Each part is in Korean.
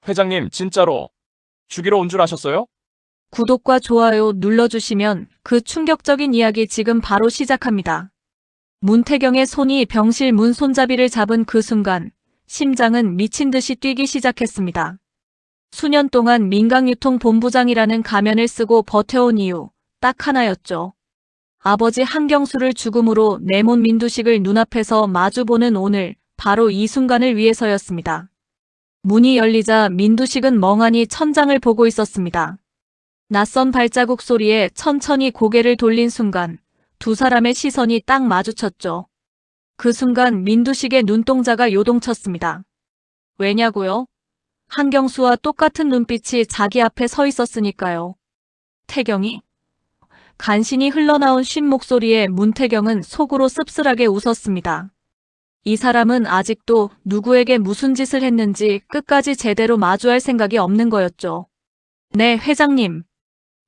회장님, 진짜로 죽이러 온 줄 아셨어요? 구독과 좋아요 눌러주시면 그 충격적인 이야기 지금 바로 시작합니다. 문태경의 손이 병실 문 손잡이를 잡은 그 순간 심장은 미친 듯이 뛰기 시작했습니다. 수년 동안 민강유통본부장이라는 가면을 쓰고 버텨온 이유 딱 하나였죠. 아버지 한경수를 죽음으로 내몬 민두식을 눈앞에서 마주보는 오늘, 바로 이 순간을 위해서였습니다. 문이 열리자 민두식은 멍하니 천장을 보고 있었습니다. 낯선 발자국 소리에 천천히 고개를 돌린 순간 두 사람의 시선이 딱 마주쳤죠. 그 순간 민두식의 눈동자가 요동쳤습니다. 왜냐고요? 한경수와 똑같은 눈빛이 자기 앞에 서 있었으니까요. 태경이? 간신히 흘러나온 쉰 목소리에 문태경은 속으로 씁쓸하게 웃었습니다. 이 사람은 아직도 누구에게 무슨 짓을 했는지 끝까지 제대로 마주할 생각이 없는 거였죠. 네, 회장님.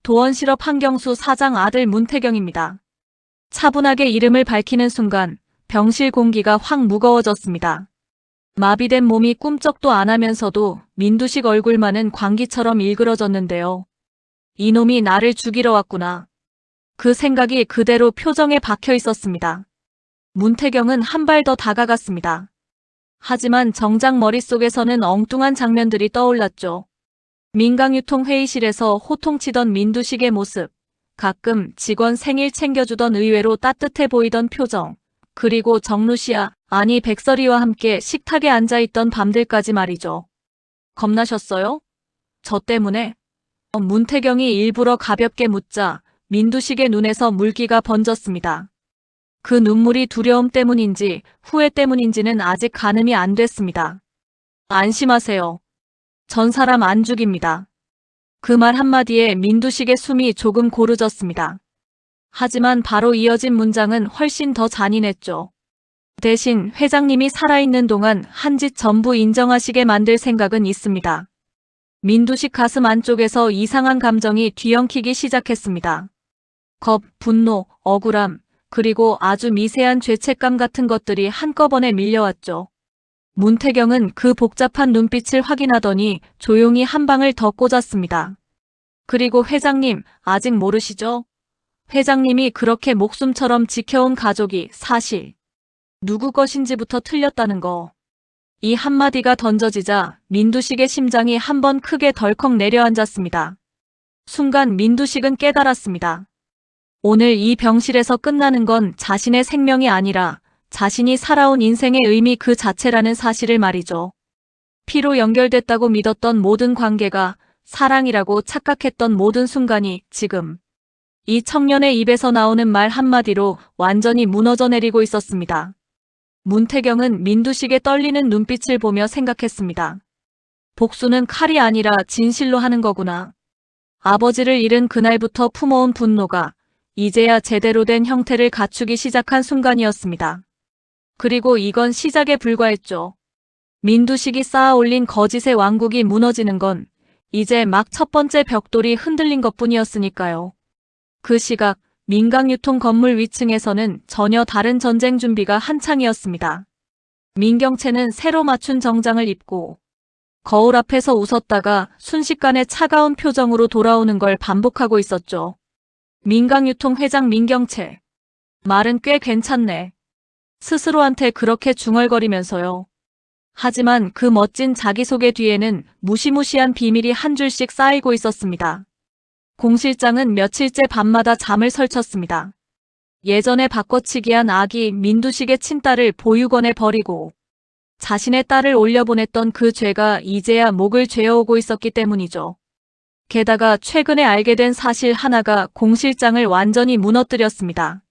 도원실업 한경수 사장 아들 문태경입니다. 차분하게 이름을 밝히는 순간 병실 공기가 확 무거워졌습니다. 마비된 몸이 꿈쩍도 안 하면서도 민두식 얼굴만은 광기처럼 일그러졌는데요. 이놈이 나를 죽이러 왔구나. 그 생각이 그대로 표정에 박혀 있었습니다. 문태경은 한 발 더 다가갔습니다. 하지만 정작 머릿속에서는 엉뚱한 장면들이 떠올랐죠. 민강유통 회의실에서 호통치던 민두식의 모습, 가끔 직원 생일 챙겨주던 의외로 따뜻해 보이던 표정, 그리고 정루씨야, 아니 백설이와 함께 식탁에 앉아있던 밤들까지 말이죠. 겁나셨어요? 저 때문에? 문태경이 일부러 가볍게 묻자 민두식의 눈에서 물기가 번졌습니다. 그 눈물이 두려움 때문인지 후회 때문인지는 아직 가늠이 안 됐습니다. 안심하세요. 전 사람 안 죽입니다. 그 말 한마디에 민두식의 숨이 조금 고르졌습니다. 하지만 바로 이어진 문장은 훨씬 더 잔인했죠. 대신 회장님이 살아있는 동안 한 짓 전부 인정하시게 만들 생각은 있습니다. 민두식 가슴 안쪽에서 이상한 감정이 뒤엉키기 시작했습니다. 겁, 분노, 억울함, 그리고 아주 미세한 죄책감 같은 것들이 한꺼번에 밀려왔죠. 문태경은 그 복잡한 눈빛을 확인하더니 조용히 한 방을 더 꽂았습니다. 그리고 회장님, 아직 모르시죠? 회장님이 그렇게 목숨처럼 지켜온 가족이 사실 누구 것인지부터 틀렸다는 거. 이 한마디가 던져지자 민두식의 심장이 한 번 크게 덜컥 내려앉았습니다. 순간 민두식은 깨달았습니다. 오늘 이 병실에서 끝나는 건 자신의 생명이 아니라 자신이 살아온 인생의 의미 그 자체라는 사실을 말이죠. 피로 연결됐다고 믿었던 모든 관계가, 사랑이라고 착각했던 모든 순간이 지금 이 청년의 입에서 나오는 말 한마디로 완전히 무너져 내리고 있었습니다. 문태경은 민두식의 떨리는 눈빛을 보며 생각했습니다. 복수는 칼이 아니라 진실로 하는 거구나. 아버지를 잃은 그날부터 품어온 분노가 이제야 제대로 된 형태를 갖추기 시작한 순간이었습니다. 그리고 이건 시작에 불과했죠. 민두식이 쌓아올린 거짓의 왕국이 무너지는 건 이제 막 첫 번째 벽돌이 흔들린 것뿐이었으니까요. 그 시각 민강유통 건물 위층에서는 전혀 다른 전쟁 준비가 한창이었습니다. 민경채는 새로 맞춘 정장을 입고 거울 앞에서 웃었다가 순식간에 차가운 표정으로 돌아오는 걸 반복하고 있었죠. 민강유통 회장 민경채. 말은 꽤 괜찮네. 스스로한테 그렇게 중얼거리면서요. 하지만 그 멋진 자기소개 뒤에는 무시무시한 비밀이 한 줄씩 쌓이고 있었습니다. 공 실장은 며칠째 밤마다 잠을 설쳤습니다. 예전에 바꿔치기한 아기 민두식의 친딸을 보육원에 버리고 자신의 딸을 올려보냈던 그 죄가 이제야 목을 죄어오고 있었기 때문이죠. 게다가 최근에 알게 된 사실 하나가 공 실장을 완전히 무너뜨렸습니다.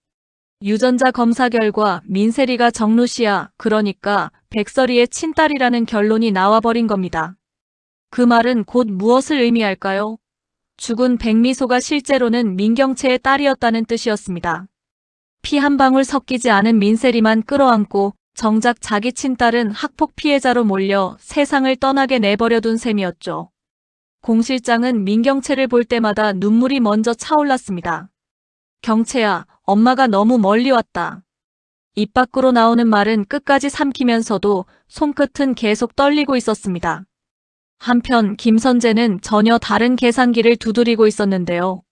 유전자 검사 결과 민세리가 정루씨야, 그러니까 백설이의 친딸이라는 결론이 나와버린 겁니다. 그 말은 곧 무엇을 의미할까요? 죽은 백미소가 실제로는 민경채의 딸이었다는 뜻이었습니다. 피 한 방울 섞이지 않은 민세리만 끌어안고 정작 자기 친딸은 학폭 피해자로 몰려 세상을 떠나게 내버려둔 셈이었죠. 공 실장은 민경채를 볼 때마다 눈물이 먼저 차올랐습니다. 경채야, 엄마가 너무 멀리 왔다. 입 밖으로 나오는 말은 끝까지 삼키면서도 손끝은 계속 떨리고 있었습니다. 한편 김선재는 전혀 다른 계산기를 두드리고 있었는데요.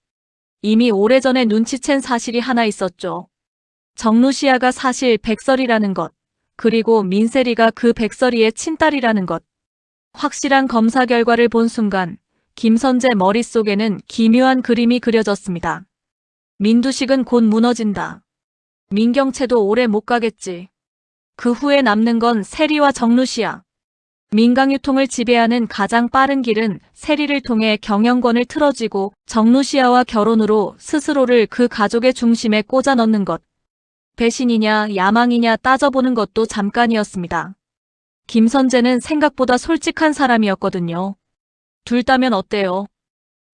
이미 오래전에 눈치챈 사실이 하나 있었죠. 정루시아가 사실 백설이라는 것, 그리고 민세리가 그 백설이의 친딸이라는 것. 확실한 검사 결과를 본 순간 김선재 머릿속에는 기묘한 그림이 그려졌습니다. 민두식은 곧 무너진다. 민경채도 오래 못 가겠지. 그 후에 남는 건 세리와 정루시아. 민강유통을 지배하는 가장 빠른 길은 세리를 통해 경영권을 틀어쥐고 정루시아와 결혼으로 스스로를 그 가족의 중심에 꽂아 넣는 것. 배신이냐 야망이냐 따져보는 것도 잠깐이었습니다. 김선재는 생각보다 솔직한 사람이었거든요. 둘 다면 어때요?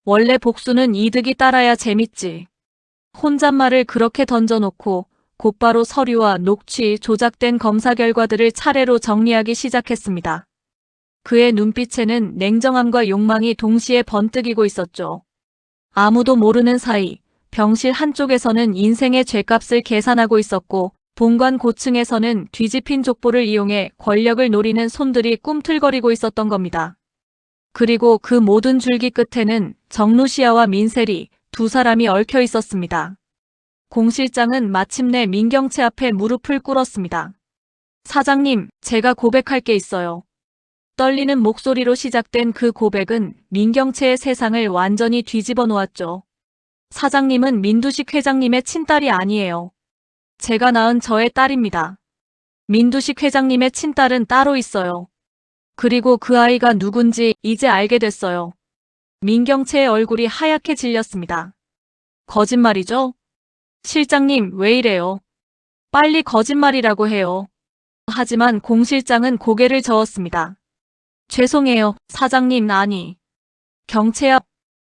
원래 복수는 이득이 따라야 재밌지. 혼잣말을 그렇게 던져놓고 곧바로 서류와 녹취, 조작된 검사 결과들을 차례로 정리하기 시작했습니다. 그의 눈빛에는 냉정함과 욕망이 동시에 번뜩이고 있었죠. 아무도 모르는 사이 병실 한쪽에서는 인생의 죗값을 계산하고 있었고 본관 고층에서는 뒤집힌 족보를 이용해 권력을 노리는 손들이 꿈틀거리고 있었던 겁니다. 그리고 그 모든 줄기 끝에는 정루시아와 민세리 두 사람이 얽혀 있었습니다. 공 실장은 마침내 민경채 앞에 무릎을 꿇었습니다. 사장님, 제가 고백할 게 있어요. 떨리는 목소리로 시작된 그 고백은 민경채의 세상을 완전히 뒤집어 놓았죠. 사장님은 민두식 회장님의 친딸이 아니에요. 제가 낳은 저의 딸입니다. 민두식 회장님의 친딸은 따로 있어요. 그리고 그 아이가 누군지 이제 알게 됐어요. 민경채의 얼굴이 하얗게 질렸습니다. 거짓말이죠? 실장님, 왜 이래요? 빨리 거짓말이라고 해요. 하지만 공 실장은 고개를 저었습니다. 죄송해요, 사장님. 아니. 경채야,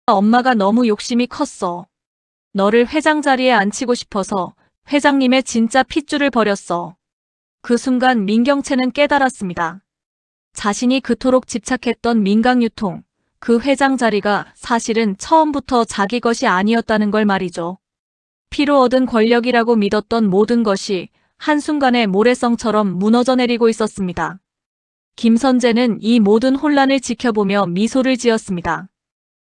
엄마가 너무 욕심이 컸어. 너를 회장 자리에 앉히고 싶어서 회장님의 진짜 핏줄을 버렸어. 그 순간 민경채는 깨달았습니다. 자신이 그토록 집착했던 민강유통, 그 회장 자리가 사실은 처음부터 자기 것이 아니었다는 걸 말이죠. 피로 얻은 권력이라고 믿었던 모든 것이 한순간에 모래성처럼 무너져 내리고 있었습니다. 김선재는 이 모든 혼란을 지켜보며 미소를 지었습니다.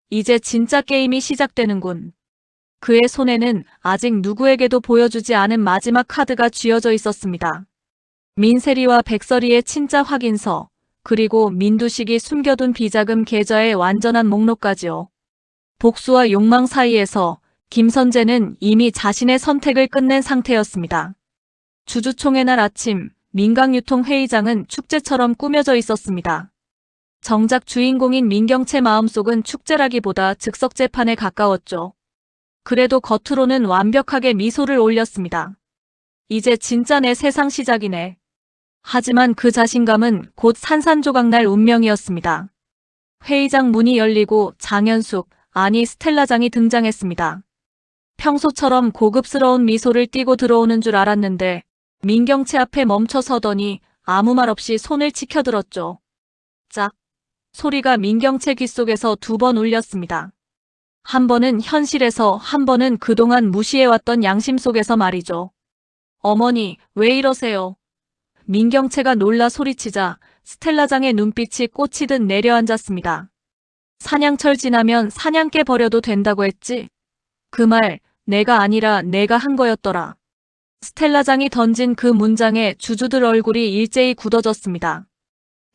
이제 진짜 게임이 시작되는군. 그의 손에는 아직 누구에게도 보여주지 않은 마지막 카드가 쥐어져 있었습니다. 민세리와 백설이의 친자 확인서, 그리고 민두식이 숨겨둔 비자금 계좌의 완전한 목록까지요. 복수와 욕망 사이에서 김선재는 이미 자신의 선택을 끝낸 상태였습니다. 주주총회 날 아침, 민강유통 회의장은 축제처럼 꾸며져 있었습니다. 정작 주인공인 민경채 마음속은 축제라기보다 즉석재판에 가까웠죠. 그래도 겉으로는 완벽하게 미소를 올렸습니다. 이제 진짜 내 세상 시작이네. 하지만 그 자신감은 곧 산산조각 날 운명이었습니다. 회의장 문이 열리고 장현숙, 아니 스텔라장이 등장했습니다. 평소처럼 고급스러운 미소를 띠고 들어오는 줄 알았는데 민경채 앞에 멈춰 서더니 아무 말 없이 손을 치켜들었죠. 짝! 소리가 민경채 귓속에서 두 번 울렸습니다. 한 번은 현실에서, 한 번은 그동안 무시해왔던 양심 속에서 말이죠. 어머니, 왜 이러세요? 민경채가 놀라 소리치자 스텔라장의 눈빛이 꽂히듯 내려앉았습니다. 사냥철 지나면 사냥개 버려도 된다고 했지? 그 말 내가 아니라 내가 한 거였더라. 스텔라장이 던진 그 문장에 주주들 얼굴이 일제히 굳어졌습니다.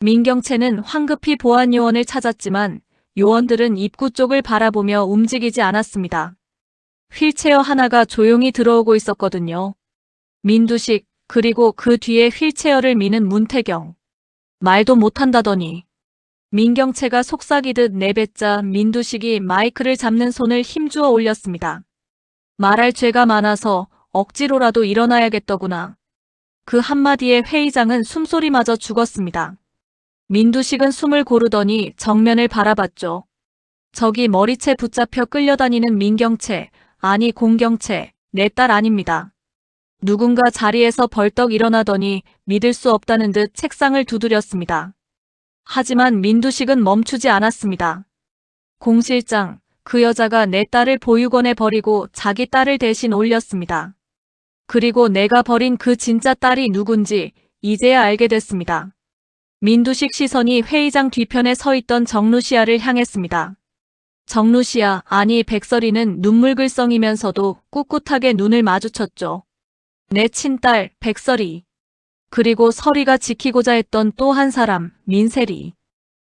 민경채는 황급히 보안 요원을 찾았지만 요원들은 입구 쪽을 바라보며 움직이지 않았습니다. 휠체어 하나가 조용히 들어오고 있었거든요. 민두식, 그리고 그 뒤에 휠체어를 미는 문태경. 말도 못한다더니. 민경채가 속삭이듯 내뱉자 민두식이 마이크를 잡는 손을 힘주어 올렸습니다. 말할 죄가 많아서 억지로라도 일어나야겠더구나. 그 한마디에 회의장은 숨소리마저 죽었습니다. 민두식은 숨을 고르더니 정면을 바라봤죠. 저기 머리채 붙잡혀 끌려다니는 민경채, 아니 공경채, 내 딸 아닙니다. 누군가 자리에서 벌떡 일어나더니 믿을 수 없다는 듯 책상을 두드렸습니다. 하지만 민두식은 멈추지 않았습니다. 공 실장, 그 여자가 내 딸을 보육원에 버리고 자기 딸을 대신 올렸습니다. 그리고 내가 버린 그 진짜 딸이 누군지 이제야 알게 됐습니다. 민두식 시선이 회의장 뒤편에 서 있던 정루시아를 향했습니다. 정루시아, 아니 백설이는 눈물글썽이면서도 꿋꿋하게 눈을 마주쳤죠. 내 친딸, 백설이. 그리고 설이가 지키고자 했던 또 한 사람, 민세리.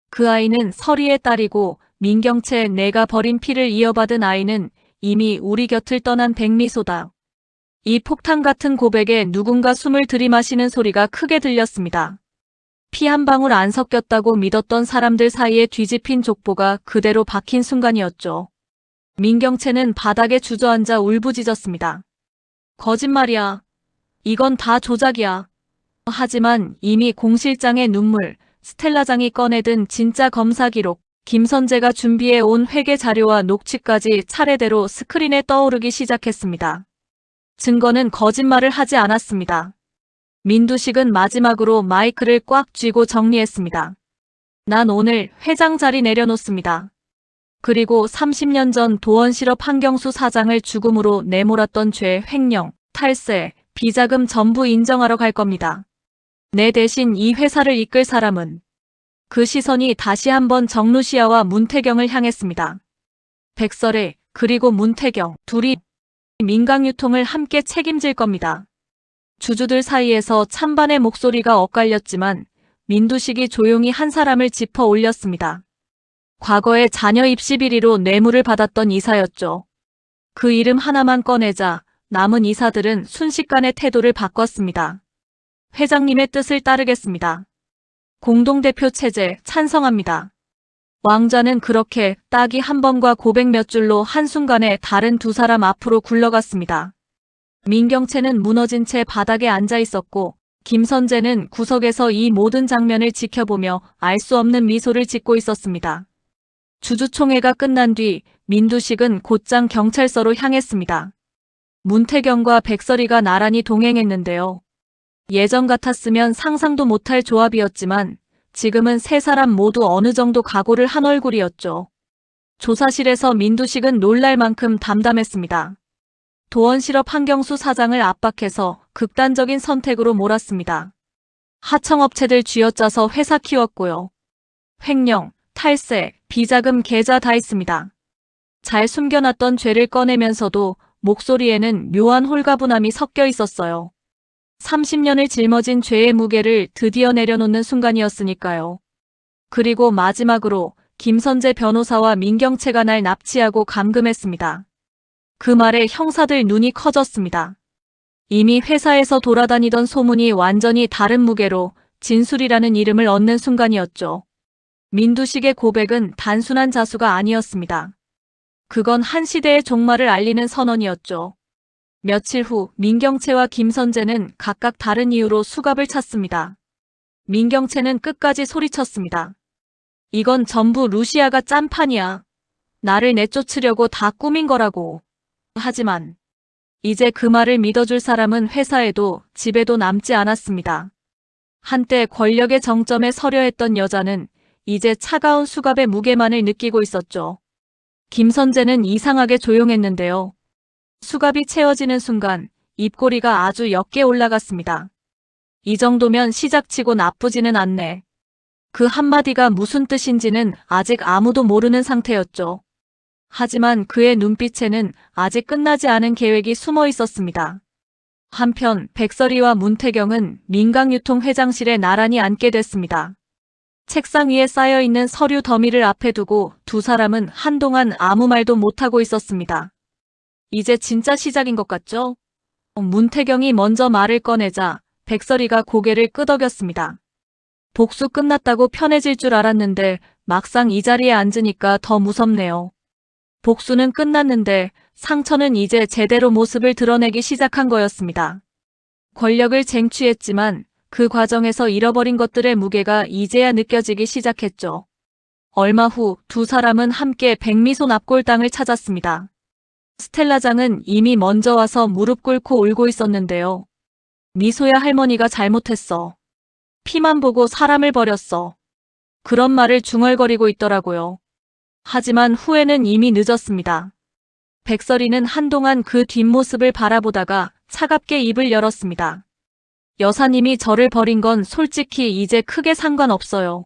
그 아이는 설이의 딸이고 민경채 내가 버린 피를 이어받은 아이는 이미 우리 곁을 떠난 백미소다. 이 폭탄 같은 고백에 누군가 숨을 들이마시는 소리가 크게 들렸습니다. 피 한 방울 안 섞였다고 믿었던 사람들 사이에 뒤집힌 족보가 그대로 박힌 순간이었죠. 민경채는 바닥에 주저앉아 울부짖었습니다. 거짓말이야. 이건 다 조작이야. 하지만 이미 공실장의 눈물, 스텔라장이 꺼내든 진짜 검사 기록, 김선재가 준비해 온 회계 자료와 녹취까지 차례대로 스크린에 떠오르기 시작했습니다. 증거는 거짓말을 하지 않았습니다. 민두식은 마지막으로 마이크를 꽉 쥐고 정리했습니다. 난 오늘 회장 자리 내려놓습니다. 그리고 30년 전 도원실업 한경수 사장을 죽음으로 내몰았던 죄, 횡령, 탈세, 비자금 전부 인정하러 갈 겁니다. 내 대신 이 회사를 이끌 사람은. 그 시선이 다시 한번 정루시아와 문태경을 향했습니다. 백설애, 그리고 문태경, 둘이 민강유통을 함께 책임질 겁니다. 주주들 사이에서 찬반의 목소리가 엇갈렸지만 민두식이 조용히 한 사람을 짚어 올렸습니다. 과거에 자녀 입시 비리로 뇌물을 받았던 이사였죠. 그 이름 하나만 꺼내자 남은 이사들은 순식간에 태도를 바꿨습니다. 회장님의 뜻을 따르겠습니다. 공동대표 체제 찬성합니다. 왕좌는 그렇게 딱이 한 번과 고백 몇 줄로 한순간에 다른 두 사람 앞으로 굴러갔습니다. 민경채는 무너진 채 바닥에 앉아 있었고 김선재는 구석에서 이 모든 장면을 지켜보며 알 수 없는 미소를 짓고 있었습니다. 주주총회가 끝난 뒤 민두식은 곧장 경찰서로 향했습니다. 문태경과 백설이가 나란히 동행했는데요. 예전 같았으면 상상도 못할 조합이었지만 지금은 세 사람 모두 어느 정도 각오를 한 얼굴이었죠. 조사실에서 민두식은 놀랄 만큼 담담했습니다. 도원실업 한경수 사장을 압박해서 극단적인 선택으로 몰았습니다. 하청업체들 쥐어짜서 회사 키웠고요. 횡령, 탈세, 비자금 계좌 다 있습니다. 잘 숨겨놨던 죄를 꺼내면서도 목소리에는 묘한 홀가분함이 섞여 있었어요. 30년을 짊어진 죄의 무게를 드디어 내려놓는 순간이었으니까요. 그리고 마지막으로 김선재 변호사와 민경채가 날 납치하고 감금했습니다. 그 말에 형사들 눈이 커졌습니다. 이미 회사에서 돌아다니던 소문이 완전히 다른 무게로 진술이라는 이름을 얻는 순간이었죠. 민두식의 고백은 단순한 자수가 아니었습니다. 그건 한 시대의 종말을 알리는 선언이었죠. 며칠 후 민경채와 김선재는 각각 다른 이유로 수갑을 찼습니다. 민경채는 끝까지 소리쳤습니다. 이건 전부 루시아가 짠 판이야. 나를 내쫓으려고 다 꾸민 거라고. 하지만 이제 그 말을 믿어줄 사람은 회사에도 집에도 남지 않았습니다. 한때 권력의 정점에 서려 했던 여자는 이제 차가운 수갑의 무게만을 느끼고 있었죠. 김선재는 이상하게 조용했는데요. 수갑이 채워지는 순간 입꼬리가 아주 옅게 올라갔습니다. 이 정도면 시작치고 나쁘지는 않네. 그 한마디가 무슨 뜻인지는 아직 아무도 모르는 상태였죠. 하지만 그의 눈빛에는 아직 끝나지 않은 계획이 숨어 있었습니다. 한편 백설이와 문태경은 민강유통 회장실에 나란히 앉게 됐습니다. 책상 위에 쌓여있는 서류 더미를 앞에 두고 두 사람은 한동안 아무 말도 못하고 있었습니다. 이제 진짜 시작인 것 같죠? 문태경이 먼저 말을 꺼내자 백설이가 고개를 끄덕였습니다. 복수 끝났다고 편해질 줄 알았는데 막상 이 자리에 앉으니까 더 무섭네요. 복수는 끝났는데 상처는 이제 제대로 모습을 드러내기 시작한 거였습니다. 권력을 쟁취했지만 그 과정에서 잃어버린 것들의 무게가 이제야 느껴지기 시작했죠. 얼마 후 두 사람은 함께 백미소 납골당을 찾았습니다. 스텔라장은 이미 먼저 와서 무릎 꿇고 울고 있었는데요. 미소야 할머니가 잘못했어. 피만 보고 사람을 버렸어. 그런 말을 중얼거리고 있더라고요. 하지만 후회는 이미 늦었습니다. 백설이는 한동안 그 뒷모습을 바라보다가 차갑게 입을 열었습니다. 여사님이 저를 버린 건 솔직히 이제 크게 상관없어요.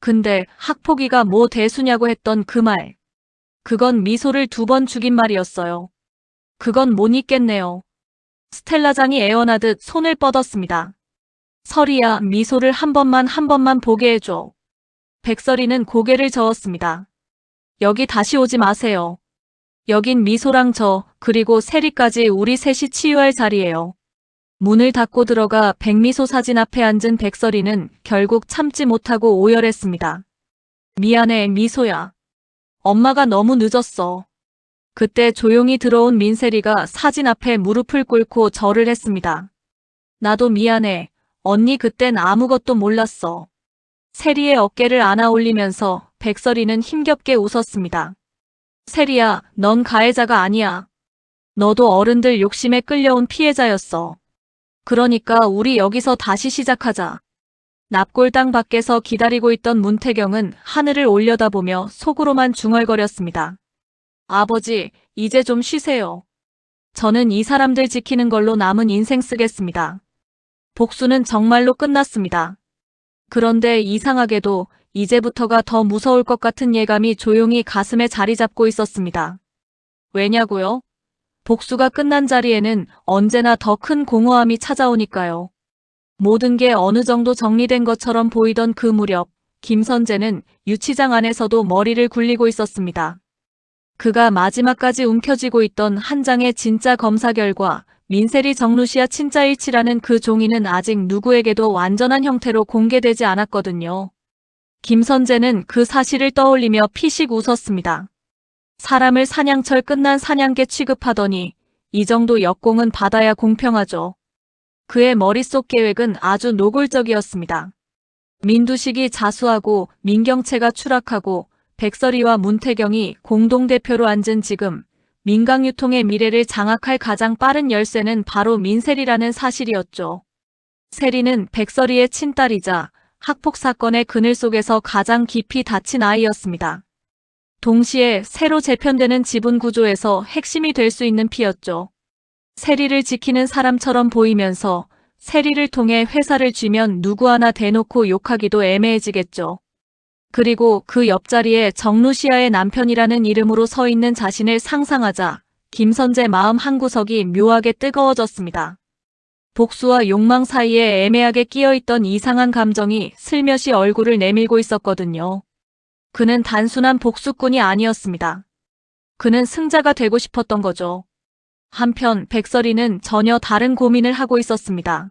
근데 학폭위가 뭐 대수냐고 했던 그 말. 그건 미소를 2번 죽인 말이었어요. 그건 못 잊겠네요. 스텔라장이 애원하듯 손을 뻗었습니다. 설이야, 미소를 한 번만 보게 해줘. 백설이는 고개를 저었습니다. 여기 다시 오지 마세요. 여긴 미소랑 저, 그리고 세리까지 우리 셋이 치유할 자리예요. 문을 닫고 들어가 백미소 사진 앞에 앉은 백설이는 결국 참지 못하고 오열했습니다. 미안해, 미소야. 엄마가 너무 늦었어. 그때 조용히 들어온 민세리가 사진 앞에 무릎을 꿇고 절을 했습니다. 나도 미안해. 언니 그땐 아무것도 몰랐어. 세리의 어깨를 안아 올리면서 백설이는 힘겹게 웃었습니다. 세리야, 넌 가해자가 아니야. 너도 어른들 욕심에 끌려온 피해자였어. 그러니까 우리 여기서 다시 시작하자. 납골당 밖에서 기다리고 있던 문태경은 하늘을 올려다보며 속으로만 중얼거렸습니다. 아버지, 이제 좀 쉬세요. 저는 이 사람들 지키는 걸로 남은 인생 쓰겠습니다. 복수는 정말로 끝났습니다. 그런데 이상하게도 이제부터가 더 무서울 것 같은 예감이 조용히 가슴에 자리 잡고 있었습니다. 왜냐고요? 복수가 끝난 자리에는 언제나 더 큰 공허함이 찾아오니까요. 모든 게 어느 정도 정리된 것처럼 보이던 그 무렵, 김선재는 유치장 안에서도 머리를 굴리고 있었습니다. 그가 마지막까지 움켜쥐고 있던 한 장의 진짜 검사 결과, 민세리 정루시아 친자일치라는 그 종이는 아직 누구에게도 완전한 형태로 공개되지 않았거든요. 김선재는 그 사실을 떠올리며 피식 웃었습니다. 사람을 사냥철 끝난 사냥개 취급하더니 이 정도 역공은 받아야 공평하죠. 그의 머릿속 계획은 아주 노골적이었습니다. 민두식이 자수하고 민경채가 추락하고 백설이와 문태경이 공동대표로 앉은 지금 민강유통의 미래를 장악할 가장 빠른 열쇠는 바로 민세리라는 사실이었죠. 세리는 백설이의 친딸이자 학폭 사건의 그늘 속에서 가장 깊이 닫힌 아이였습니다. 동시에 새로 재편되는 지분 구조에서 핵심이 될 수 있는 피였죠. 세리를 지키는 사람처럼 보이면서 세리를 통해 회사를 쥐면 누구 하나 대놓고 욕하기도 애매해지겠죠. 그리고 그 옆자리에 정루시아의 남편이라는 이름으로 서 있는 자신을 상상하자 김선재 마음 한구석이 묘하게 뜨거워졌습니다. 복수와 욕망 사이에 애매하게 끼어있던 이상한 감정이 슬며시 얼굴을 내밀고 있었거든요. 그는 단순한 복수꾼이 아니었습니다. 그는 승자가 되고 싶었던 거죠. 한편 백설이는 전혀 다른 고민을 하고 있었습니다.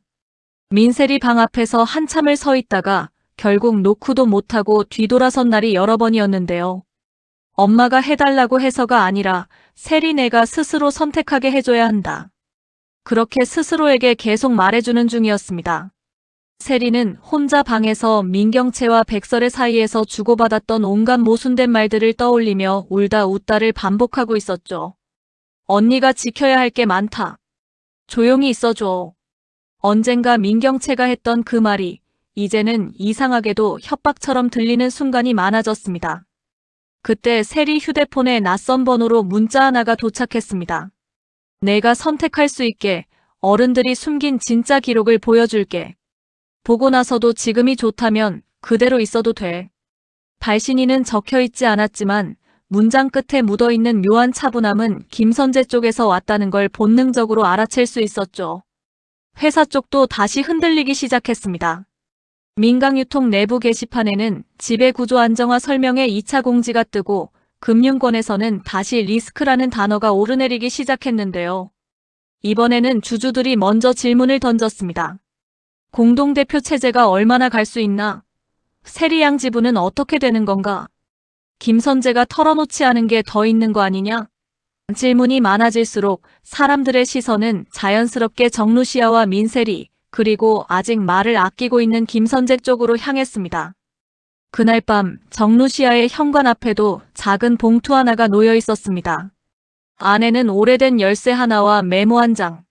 민세리 방 앞에서 한참을 서 있다가 결국 노크도 못하고 뒤돌아선 날이 여러 번이었는데요. 엄마가 해달라고 해서가 아니라 세리네가 스스로 선택하게 해줘야 한다. 그렇게 스스로에게 계속 말해주는 중이었습니다. 세리는 혼자 방에서 민경채와 백설의 사이에서 주고받았던 온갖 모순된 말들을 떠올리며 울다 웃다를 반복하고 있었죠. 언니가 지켜야 할 게 많다. 조용히 있어줘. 언젠가 민경채가 했던 그 말이 이제는 이상하게도 협박처럼 들리는 순간이 많아졌습니다. 그때 세리 휴대폰에 낯선 번호로 문자 하나가 도착했습니다. 내가 선택할 수 있게 어른들이 숨긴 진짜 기록을 보여줄게. 보고 나서도 지금이 좋다면 그대로 있어도 돼. 발신인은 적혀있지 않았지만 문장 끝에 묻어있는 묘한 차분함은 김선재 쪽에서 왔다는 걸 본능적으로 알아챌 수 있었죠. 회사 쪽도 다시 흔들리기 시작했습니다. 민강유통 내부 게시판에는 지배구조 안정화 설명의 2차 공지가 뜨고 금융권에서는 다시 리스크라는 단어가 오르내리기 시작했는데요. 이번에는 주주들이 먼저 질문을 던졌습니다. 공동대표 체제가 얼마나 갈 수 있나? 세리양 지분은 어떻게 되는 건가? 김선재가 털어놓지 않은 게 더 있는 거 아니냐? 질문이 많아질수록 사람들의 시선은 자연스럽게 정루시아와 민세리, 그리고 아직 말을 아끼고 있는 김선재 쪽으로 향했습니다. 그날 밤 정루시아의 현관 앞에도 작은 봉투 하나가 놓여 있었습니다. 안에는 오래된 열쇠 하나와 메모 한 장.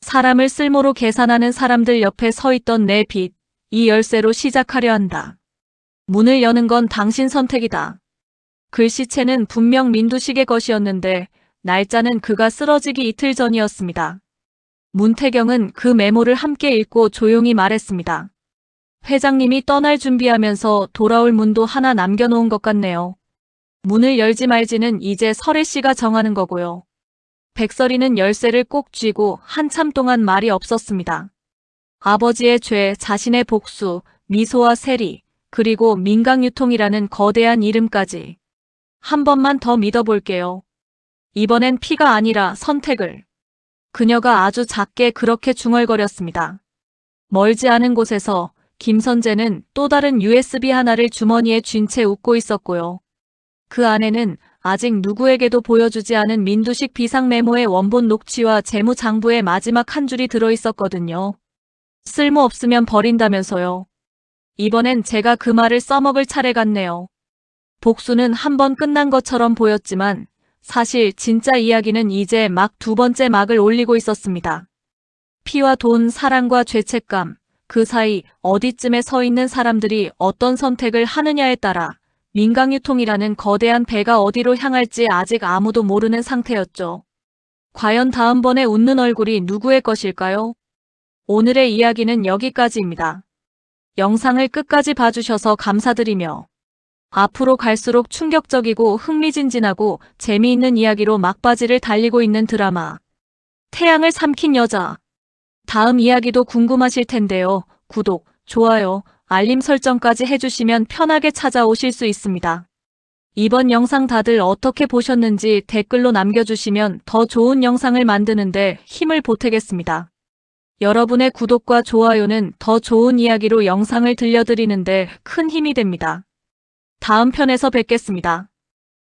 사람을 쓸모로 계산하는 사람들 옆에 서 있던 내 빚, 이 열쇠로 시작하려 한다. 문을 여는 건 당신 선택이다. 글씨체는 분명 민두식의 것이었는데 날짜는 그가 쓰러지기 이틀 전이었습니다. 문태경은 그 메모를 함께 읽고 조용히 말했습니다. 회장님이 떠날 준비하면서 돌아올 문도 하나 남겨놓은 것 같네요. 문을 열지 말지는 이제 설혜 씨가 정하는 거고요. 백설이는 열쇠를 꼭 쥐고 한참 동안 말이 없었습니다. 아버지의 죄, 자신의 복수, 미소와 세리, 그리고 민강유통이라는 거대한 이름까지. 한 번만 더 믿어볼게요. 이번엔 피가 아니라 선택을. 그녀가 아주 작게 그렇게 중얼거렸습니다. 멀지 않은 곳에서 김선재는 또 다른 USB 하나를 주머니에 쥔 채 웃고 있었고요. 그 안에는 아직 누구에게도 보여주지 않은 민두식 비상 메모의 원본 녹취와 재무장부의 마지막 한 줄이 들어있었거든요. 쓸모없으면 버린다면서요. 이번엔 제가 그 말을 써먹을 차례 같네요. 복수는 한 번 끝난 것처럼 보였지만 사실 진짜 이야기는 이제 막 두 번째 막을 올리고 있었습니다. 피와 돈, 사랑과 죄책감, 그 사이 어디쯤에 서 있는 사람들이 어떤 선택을 하느냐에 따라 민강유통이라는 거대한 배가 어디로 향할지 아직 아무도 모르는 상태였죠. 과연 다음번에 웃는 얼굴이 누구의 것일까요? 오늘의 이야기는 여기까지입니다. 영상을 끝까지 봐주셔서 감사드리며 앞으로 갈수록 충격적이고 흥미진진하고 재미있는 이야기로 막바지를 달리고 있는 드라마 태양을 삼킨 여자. 다음 이야기도 궁금하실 텐데요. 구독, 좋아요, 알림 설정까지 해주시면 편하게 찾아오실 수 있습니다. 이번 영상 다들 어떻게 보셨는지 댓글로 남겨주시면 더 좋은 영상을 만드는데 힘을 보태겠습니다. 여러분의 구독과 좋아요는 더 좋은 이야기로 영상을 들려드리는데 큰 힘이 됩니다. 다음 편에서 뵙겠습니다.